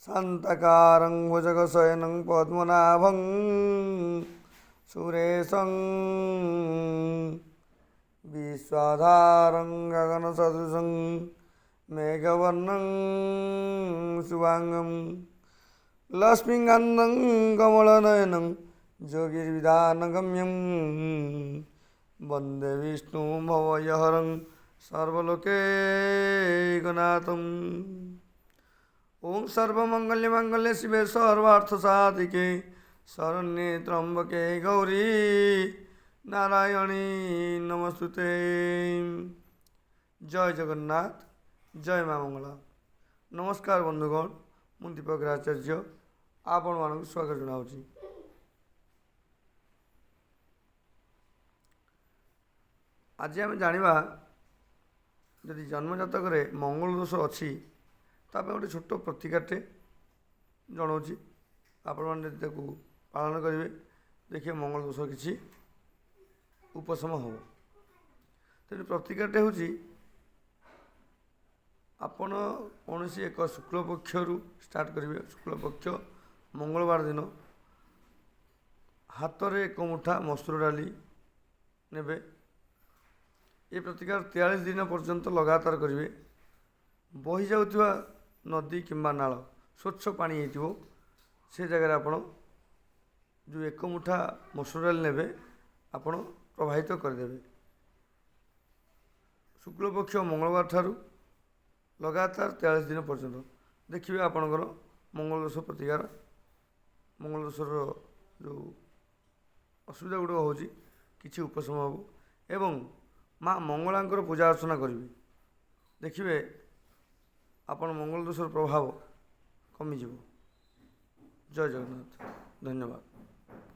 शान्तकारं भुजगशयनं पद्मनाभं सुरेशं विश्वाधारं गगनसदृशं मेघवर्णं शुभांगं लक्ष्मीकान्तं कमलनयनं योगिर्विधानगम्यं वन्दे विष्णुं भवयहरं सर्वलोकैकनाथम्। ओं सर्वमंगल्य शिवे सर्वार्थसाधिके शरण्ये त्र्यंबके गौरी नारायणी नमस्तुते। जय जगन्नाथ, जय माँ मंगला। नमस्कार बंधुगण, मु दीपक आचार्य आपण मानक स्वागत जनाऊँगी। आज आम जाना जदि जन्मजातक मंगल दोष अच्छी तापर गोटे छोट प्रतिकारटे जनाऊँगी। आपण मैंने पालन करेंगे देखिए मंगल दोष किसी उपशम हो। तेणु प्रतिकारटे हूँ आपण कौन एक शुक्लपक्ष स्टार्ट करेंगे। शुक्लपक्ष मंगलवार दिन हाथ में एक मुठा मसूर डाली ने ये प्रतिकार 43 दिन पर्यंत लगातार करेंगे। बही जाऊा नदी किंबा नाल स्वच्छ पानी हो से जगह आपण जो एक मुठा मसूर डाली ने आपण प्रवाहित करदे। शुक्लपक्ष मंगलवार ठारू लगातार 43 दिन पर्यंत देखिए आपणकर मंगल दोष प्रतिकार मंगल दोषर जो असुविधा गुड़क हो कि उपशम हो एवं माँ मंगलांकर पूजा अर्चना करेंगे। देखिए आपण मंगल दोषर प्रभाव कमिज। जय जगन्नाथ, धन्यवाद।